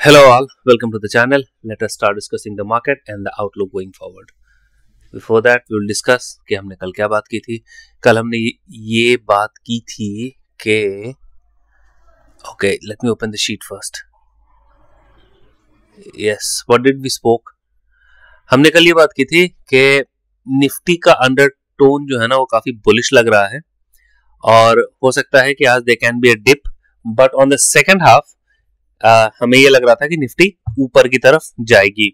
Hello all, welcome to the channel. Let us start discussing the market and the outlook going forward. Before that, we will discuss कि हमने कल क्या बात की थी. कल हमने ये बात की थी कि okay, let me open the sheet first. Yes, what did we spoke? हमने कल ये बात की थी कि निफ्टी का अंडरटोन जो है ना वो काफी बुलिश लग रहा है और हो सकता है कि आज they can be a dip, but on the second half हमें ये लग रहा था कि निफ्टी ऊपर की तरफ जाएगी.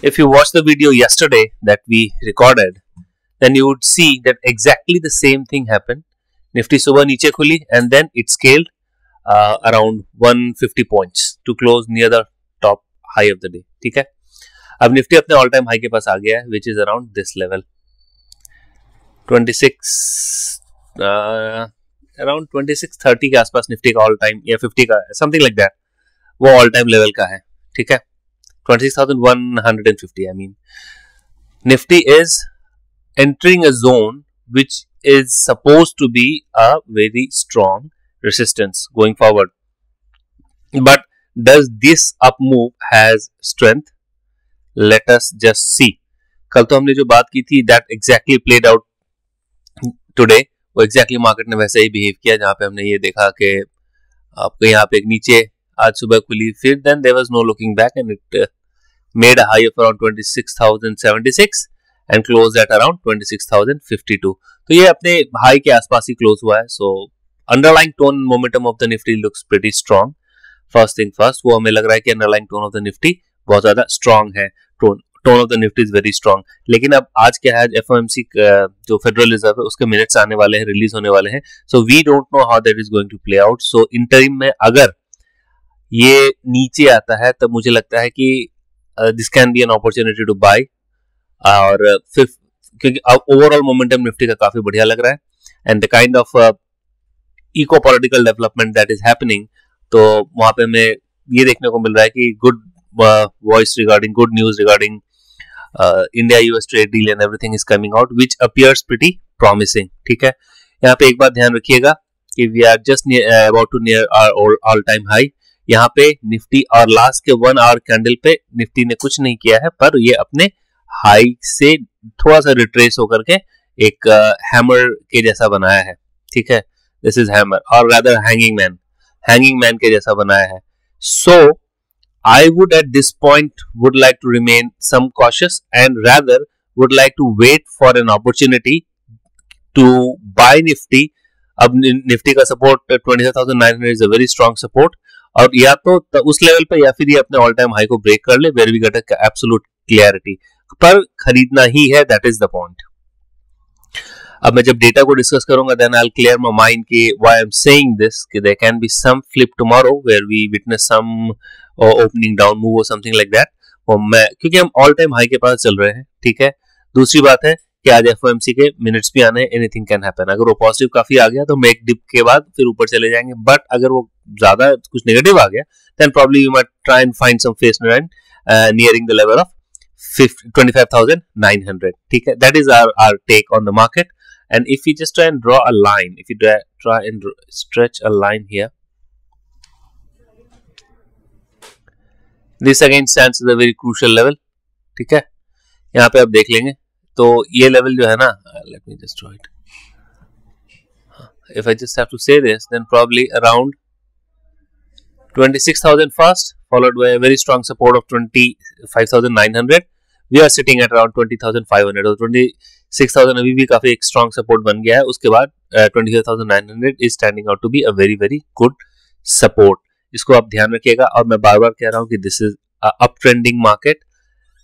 If you watch the video yesterday that we recorded, then you would see that exactly the same thing happened. Nifty सुबह नीचे खुली and then it scaled around 150 points to close near the top high of the day. ठीक है, अब Nifty अपने all time high के पास आ गया है which is around this level 26 2630 के आसपास निफ्टी का ऑल टाइम या 50 का समथिंग लाइक दैट वो ऑल टाइम लेवल का है. ठीक है, 26,150. I mean Nifty is entering a zone which is supposed to be a very strong resistance going forward, but does this up move has strength? Let us just see. कल तो हमने जो बात की थी that exactly played out today. वो exactly market ने वैसे ही बिहेव किया जहां पे हमने ये देखा कि आपको यहाँ पे एक नीचे आज सुबह खुली, फिर then there was no looking back and it made a high of around 26,076 and closed at around 26,052. तो ये अपने हाई के आसपास ही क्लोज हुआ है. So underlying tone momentum of the Nifty looks pretty strong. First thing first, वो हमें लग रहा है कि underlying tone of the Nifty बहुत ज्यादा स्ट्रांग है. Tone of the Nifty is very strong. लेकिन अब आज क्या है, एफओएमसी जो फेडरल रिजर्व है उसके मिनट्स आने वाले हैं, रिलीज होने वाले हैं. So we don't know how that is going to play out. So interim में अगर ये नीचे आता है तब मुझे लगता है कि this can be an opportunity to buy. और फिर क्योंकि ओवरऑल मोमेंटम निफ्टी का काफी बढ़िया लग रहा है and the kind of eco political development that is happening, तो वहां पे हमें ये देखने को मिल रहा है कि good voice regarding, good news regarding India US trade deal and everything is coming out which appears pretty promising. ठीक है, यहाँ पे एक बात ध्यान रखिएगा कि we are just about to near our all time high. यहाँ पे निफ्टी और लास्ट के 1 आवर कैंडल पे निफ्टी ने कुछ नहीं किया है, पर ये अपने हाई से थोड़ा सा रिट्रेस होकर के एक हैमर के जैसा बनाया है. ठीक है, दिस इज हैमर और रादर हैंगिंग मैन के जैसा बनाया है. सो I would at this point would like to remain some cautious and rather would like to wait for an opportunity to buy Nifty. अब निफ्टी का support 27,900 is a very strong support और या तो उस लेवल पे या फिर ये अपने ऑल टाइम हाई को ब्रेक कर ले where we get a absolute clarity. पर खरीदना ही है, that is the point. अब मैं जब डेटा को डिस्कस करूंगा then I will clear my mind कि why I am saying this, कि there can be some flip tomorrow where we witness some opening down move और समथिंग लाइक दैट. और मैं क्योंकि हम ऑल टाइम हाई के पास चल रहे हैं. ठीक है, दूसरी बात है कि आज एफओएमसी के मिनट्स भी आने हैं, एनीथिंग कैन हैपन. अगर वो पॉजिटिव काफी आ गया तो हम एक डिप के बाद फिर ऊपर चले जाएंगे, बट अगर वो ज्यादा कुछ नेगेटिव आ गया then probably you might try and find some face nearing the level of 25,900. ठीक है, that is our take on the market. And if we just try and draw a line, if you try and stretch a line here, this again stands as a very crucial level. ठीक है, यहाँ पे आप देख लेंगे तो ये level जो है ना, let me just draw it. If I just have to say this, then probably around 26,000 first, followed by a very strong support of 25,900. We are sitting at around 20,500 और 26,000 अभी भी काफी एक स्ट्रॉन्ग सपोर्ट बन गया है. उसके बाद 25,900 is standing out to be a very very good support. इसको आप ध्यान रखिएगा और मैं बार बार कह रहा हूं कि this is up trending market.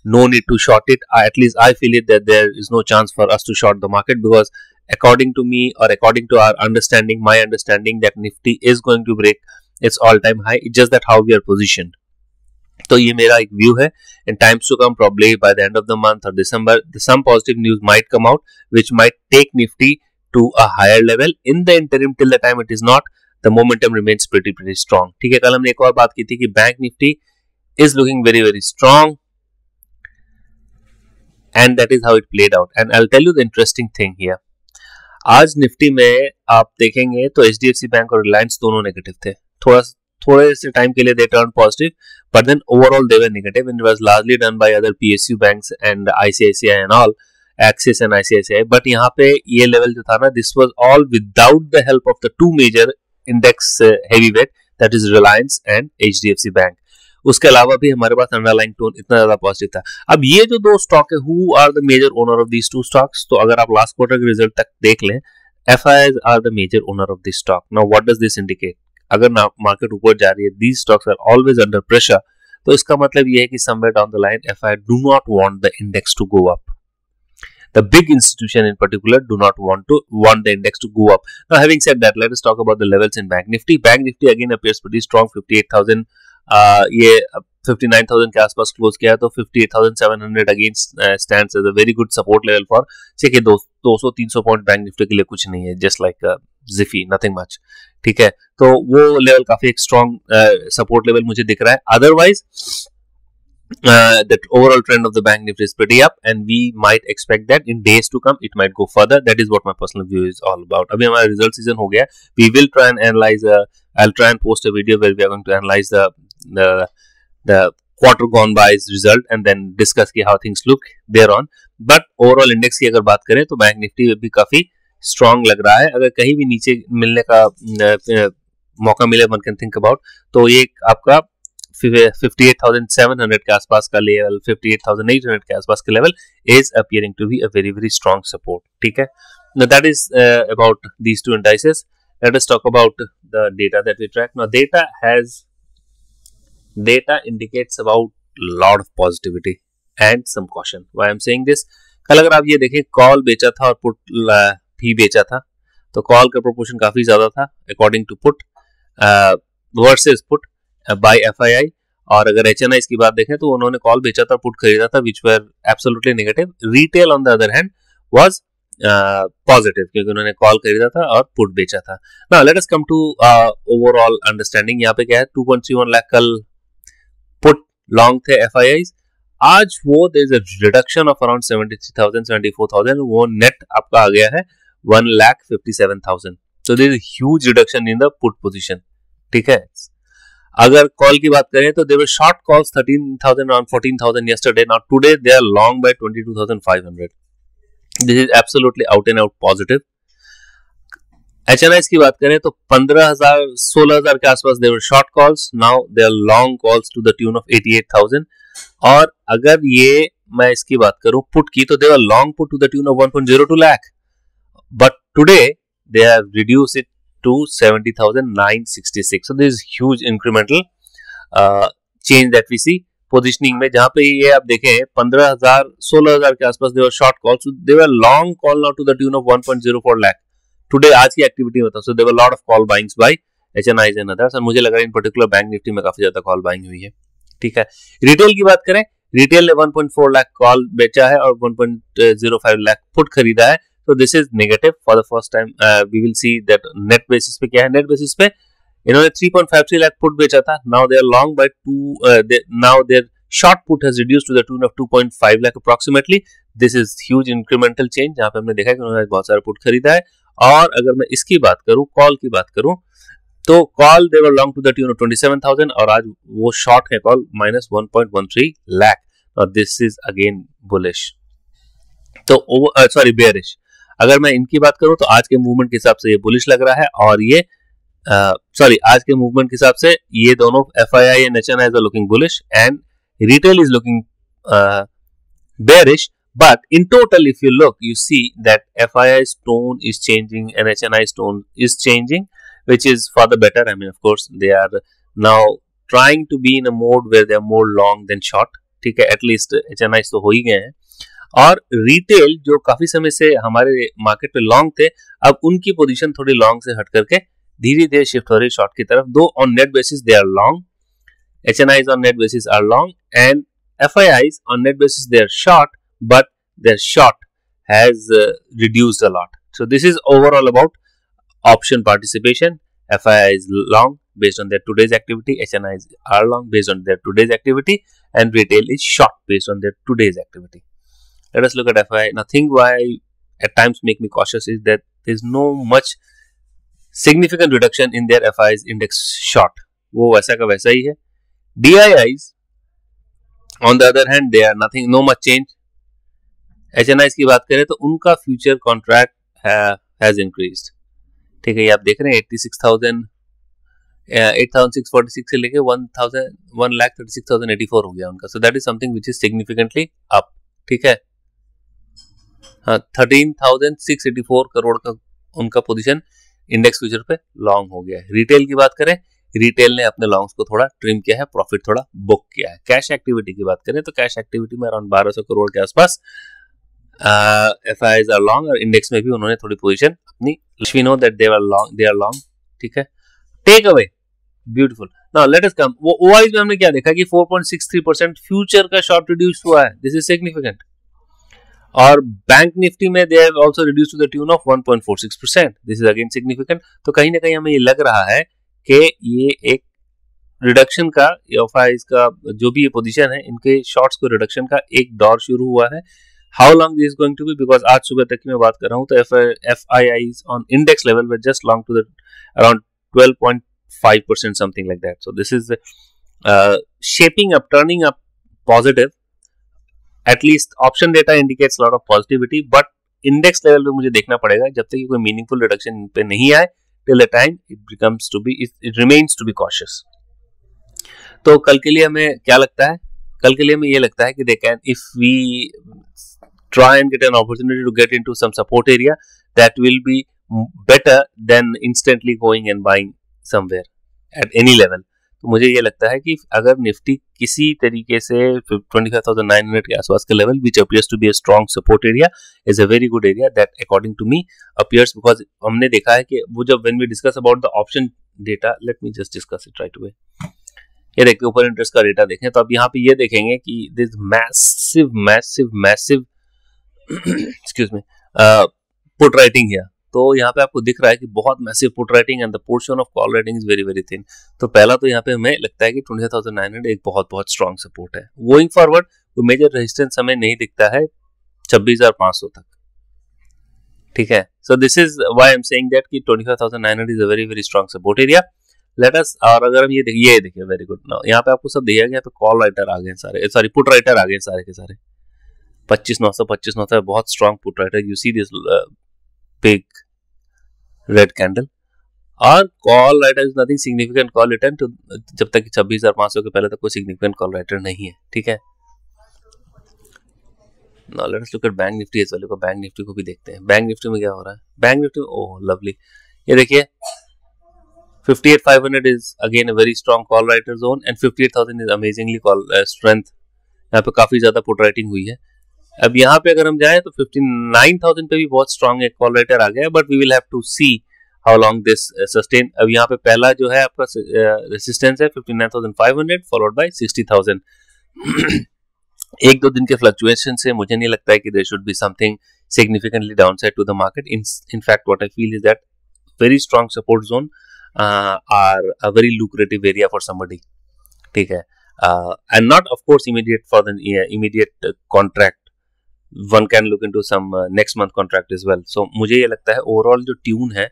No need to short it. At least I feel it that there is no chance for us to short the market because according to me और according to our understanding, my understanding that Nifty is going to break its all time high. It's just that how we are positioned. तो ये मेरा एक view है. In times to come, probably by the end of the month or December, some positive news might come out, which might take Nifty to a higher level. In the interim, till the time it is not, the momentum remains pretty strong. ठीक है, कल हमने एक और बात की थी कि bank Nifty is looking very strong, and that is how it played out. And I'll tell you the interesting thing here. आज निफ्टी में आप देखेंगे तो HDFC बैंक और रिलायंस दोनों नेगेटिव थे. थोड़े से टाइम के लिए they turn positive, but then overall they were negative and it was largely done by other PSU banks and ICICI and all, Axis and ICICI. But यहाँ पे ये लेवल जो था ना, this was all without the help of the two major index heavyweight, that is Reliance and HDFC bank. उसके अलावा भी हमारे पास अंडरलाइंग टोन इतना ज्यादा पॉजिटिव था. अब ये जो दो स्टॉक है, who are the major owner of these two stocks, तो अगर आप लास्ट क्वार्टर के रिजल्ट तक देख लें, FIIs are the major owner of this stock. Now what does this indicate? अगर मार्केट ऊपर जा रही है, these stocks are always under pressure, तो इसका मतलब ये है कि somewhere down the line FII do not want the index to go up. The big institution in particular do not want the index to go up. Now having said that, let us talk about the levels in Bank Nifty. Bank Nifty again appears pretty strong, 58,000. ये 59,000 के आसपास close किया, तो 58,700 again stands as a very good support level for. देखिए 200-300 point bank Nifty के लिए कुछ नहीं है, just like Zifi, nothing much. ठीक है, तो वो लेवल काफी एक स्ट्रॉन्ग सपोर्ट लेवल मुझे दिख रहा है. Otherwise that overall trend of the bank nifty is pretty up and we might expect that in days to come it might go further. That is what my personal view is all about. अभी हमारा result season हो गया, we will try and analyze, I'll try and post a video where we are going to analyze the quarter gone by's result and then discuss how things look thereon. But overall index की अगर बात करें तो bank Nifty भी काफी strong लग रहा है. अगर कहीं भी नीचे मिलने का मौका मिले, one can think about, तो ये आपका 58,700 के आसपास का लेवल, 58,800 के आसपास का level is appearing to be a very very strong support. ठीक है, now that is about these two indices. Let us talk about the data that we track. Now data indicates about lot of positivity and some caution. Why I'm saying this? कल अगर आप ये देखें, call बेचा था और put भी बेचा था, तो कॉल का प्रोपोर्शन काफी ज्यादा था according to put versus put by FII. और अगर HNIs की बात देखें तो उन्होंने कॉल बेचा था, पुट खरीदा था, which were absolutely negative. Retail on the other hand was positive, क्योंकि उन्होंने कॉल खरीदा था और पुट बेचा था. Now let us come to overall understanding. यहाँ पे क्या है, 2.31 लाख कल पुट लॉन्ग थे FIIs. आज वो there is a reduction of around 73,000-74,000. वो नेट आपका आ गया है 1,57,000. So there is a huge reduction in the put position. ठीक है, अगर कॉल की बात करें तो they were short calls 13,000 around 14,000 yesterday. Now today they are long by 22,500. This is absolutely out and out positive. HNIs की बात करें तो 15,000 16,000 के आसपास there were short calls. Now they are long calls to the tune of 88,000. और अगर ये मैं इसकी बात करूं पुट की, तो there were long put to the tune of 1.02 lakh. But today they have reduced it to 70,966. So there is huge incremental change that we see positioning में, जहां पे ये आप देखें 15,000 16,000 के आसपास they were short calls, so they were long call now to the tune of 1.04 lakh. Today आज की एक्टिविटी में था, so there were a lot of call buyings by HNIs and others. और मुझे लग रहा है इन पर्टिकुलर बैंक निफ्टी में काफी ज्यादा कॉल बाइंग हुई है. ठीक है, रिटेल की बात करें, रिटेल ने 1.4 लाख कॉल बेचा है और 1.05 लाख पुट खरीदा है. So this is negative for the first time. We will see that net basis पे क्या है. Net basis पे इन्होंने 3.53 lakh put बेचा था. Now they are long by now their short put has reduced to the tune of 2.5 lakh approximately. This is huge incremental change. जहाँ पे हमने देखा कि उन्होंने बहुत सारा पुट खरीदा है. और अगर मैं इसकी बात करूँ, कॉल की बात करूँ, तो call they were long to the tune of 27,000 और आज वो short है call minus 1.13 lakh. Now this is again bullish. तो sorry bearish. अगर मैं इनकी बात करूं तो आज के मूवमेंट के हिसाब से ये बुलिश लग रहा है, और ये आज के मूवमेंट के हिसाब से ये दोनों FII and HNIs are looking bullish and retail is looking bearish. But in total, if you look, you see that FII's tone is changing and HNI's tone is changing, which is for the better. I mean, of course, they are now trying to be in a mode where they are more long than short. ठीक है, at least HNIs तो हो ही गए हैं. और retail जो काफी समय से हमारे मार्केट पे लॉन्ग थे, अब उनकी पोजीशन थोड़ी लॉन्ग से हट करके धीरे धीरे शिफ्ट हो रही शॉर्ट की तरफ. दो on net basis they are long, HNIs on net basis are long and FIIs on net basis they are short, but their short has reduced a lot. So this is overall about option participation. FII is long based on their today's activity, HNIs are long based on their today's activity, and retail is short based on their today's activity. Let us look at FII. Now, thing why at times make me cautious is that there is no much significant reduction in their FII's index short. वो वैसा का वैसा ही है। DIIs on the other hand they are nothing, no much change. HNIs की बात करें तो उनका फ्यूचर कॉन्ट्रैक्ट हैज इंक्रीज्ड, ठीक है। ये आप देख रहे हैं 8646 से लेके 1,36,084 हो गया उनका। So that is something which is significantly up, ठीक है। हाँ, 13,684 करोड़ का उनका पोजीशन इंडेक्स फ्यूचर पे लॉन्ग हो गया है। रिटेल की बात करें, रिटेल ने अपने लॉन्ग्स को थोड़ा ट्रिम किया है, प्रॉफिट थोड़ा बुक किया है। कैश एक्टिविटी की बात करें तो कैश एक्टिविटी में अराउंड 1200 करोड़ के आसपास FIIs आर लॉन्ग, और इंडेक्स में भी उन्होंने थोड़ी पोजीशन अपनी, we know that they are long, ठीक है। Take away, beautiful. Now let us come, वो ओआईज में हमने क्या देखा कि 4.63% फ्यूचर का शॉर्ट रिड्यूस हुआ है, दिस इज सिग्निफिकेंट। और बैंक निफ्टी में they have also reduced to the tune of 1.46%, this is again significant. तो कहीं ना कहीं हमें ये लग रहा है कि ये एक रिडक्शन का, एफआईआईज का जो भी ये पोजीशन है, इनके शॉर्ट्स को रिडक्शन का एक दौर शुरू हुआ है। How long this going to be, because आज सुबह तक की मैं बात कर रहा हूँ तो FIIs on index level were just long to the around 12.5%, something like that. So this is shaping up, turning up positive, at least option data indicates lot of positivity, but index level पे मुझे देखना पड़ेगा जब तक कोई meaningful reduction in पे नहीं आए, till the time it remains to be cautious. तो कल के लिए हमें क्या लगता है, कल के लिए हमें ये लगता है कि they can, if we try and get an opportunity to get into some support area, that will be better than instantly going and buying somewhere at any level. तो मुझे ये लगता है कि अगर निफ्टी किसी तरीके से 25,900 के आसपास के level, which appears to be a strong support area, is a very good area that according to me appears, because हमने देखा है कि वो जब when we discuss about the option data, let me just discuss it right away. ये देखिए ऊपर interest का डेटा देखें तो अब यहाँ पे ये देखेंगे कि this massive massive massive excuse me put writing here. तो यहाँ पे आपको दिख रहा है कि बहुत massive put writing and the portion of call writing is very very thin. तो पहला तो यहाँ पे हमें लगता है कि 25,900 एक बहुत बहुत स्ट्रॉन्ग सपोर्ट है। गोइंग फॉरवर्ड तो मेजर रेजिस्टेंस हमें नहीं दिखता है 26,500 तक, ठीक है। सो this is why I am saying that कि 25,900 is a very very strong support area. Let us, और अगर हम ये देखिए वेरी गुड, नाउ यहाँ पे आपको सब दिया गया, यहाँ पे कॉल राइटर आ गए सारे, सॉरी पुट राइटर आ गए सारे के सारे, 25,900 बहुत strong put writer. You see this big red candle, और call writer is nothing significant call return तो जब तक 26,500 के पहले तक कोई सिग्निफिकेंट कॉल राइटर नहीं है, ठीक है। Now let us look at bank Nifty as well, को बैंक निफ्टी को भी देखते हैं। बैंक निफ्टी में क्या हो रहा है, बैंक निफ्टी में, ओह लवली, ये देखिए 58,500 is again a very strong call writer zone and 58,000 is amazingly call strength, यहाँ पे काफी ज्यादा पुट राइटिंग हुई है। अब यहाँ पे अगर हम जाएं तो 59,000 पे भी बहुत स्ट्रॉन्ग एक कॉल राइटर आ गया है, but we will have to see how long this sustain. अब यहाँ पे पहला जो है आपका रेसिस्टेंस है 59,500 फॉलोड बाय 60,000। एक दो दिन के फ्लक्चुएशन से मुझे नहीं लगता है कि there should be something significantly downside to the market. In fact what I feel is that very strong support zone are a very lucrative area for somebody, ठीक है, and not of course immediate for the immediate contract, one can look into some next month contract as well. So मुझे ये लगता है overall जो tune है,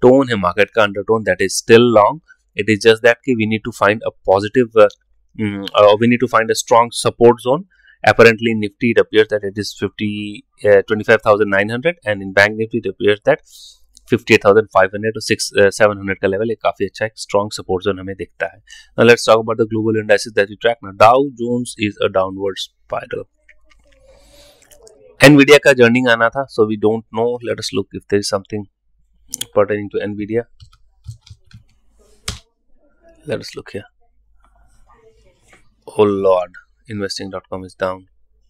tone है market का, undertone, that is still long. It is just that कि we need to find a positive we need to find a strong support zone. Apparently in Nifty it appears that it is 25,900 and in Bank Nifty it appears that 58,500 to 700 का level एक काफी अच्छा एक strong support zone हमें दिखता है। Now let's talk about the global indices that we track. Now Dow Jones is a downward spiral. Nvidia का journeying आना था, so we don't know. Let us look if there is something pertaining to Nvidia. Let us look here. Oh Lord, investing.com is down,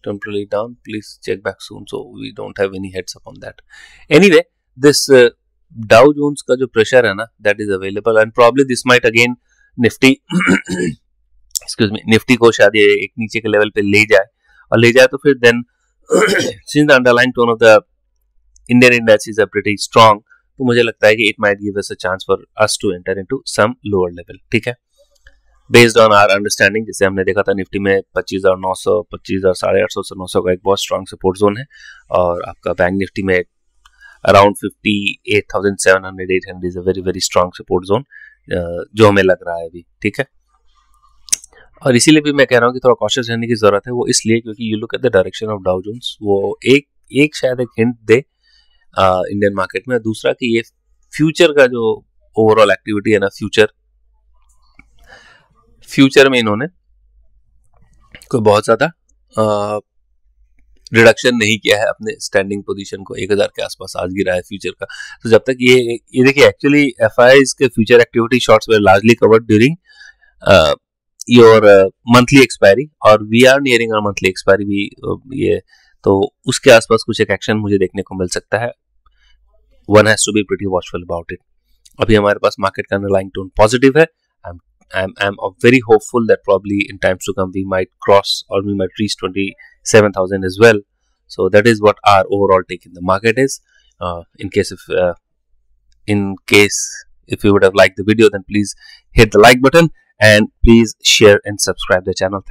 temporarily down. Please check back soon, so we don't have any heads up on that. Anyway, this Dow Jones का जो pressure है ना, that is available and probably this might again Nifty excuse me Nifty को शायद ये एक नीचे के लेवल पे ले जाए, और ले जाए तो फिर then since the underlying tone of the Indian indices are pretty strong, तो मुझे लगता है कि it might give us a chance for us to enter into some lower level, ठीक है, based on our understanding। जैसे हमने देखा था निफ्टी में 25,900, 25,850 से 900 का एक बहुत स्ट्रॉन्ग सपोर्ट जोन है, और आपका बैंक निफ्टी में around 58,700, 800 is a very very strong support zone, जो हमें लग रहा है अभी, ठीक है। और इसीलिए भी मैं कह रहा हूँ कि थोड़ा कॉशियस रहने की जरूरत है, वो इसलिए क्योंकि you look at the direction of Dow Jones, वो एक शायद एक हिंट दे इंडियन मार्केट में। दूसरा कि ये फ्यूचर का जो ओवरऑल एक्टिविटी है ना, फ्यूचर में इन्होंने कोई बहुत ज्यादा रिडक्शन नहीं किया है अपने स्टैंडिंग पोजीशन को, 1000 के आसपास आज गिरा है फ्यूचर का। तो जब तक ये देखिए, एक्चुअली एफआईआईज के future activity shorts were largely covered during your monthly expiry, और we are nearing our monthly expiry भी, ये तो उसके आसपास कुछ एक एक्शन मुझे देखने को मिल सकता है। One has to be pretty watchful about it. अभी हमारे पास मार्केट का अंडरलाइंग टोन पॉजिटिव है। I'm very hopeful that probably in times to come we might cross or we might reach 27,000 as well. So that is what our overall take in the market is. In case if you would have liked the video, then please hit the like button and please share and subscribe the channel.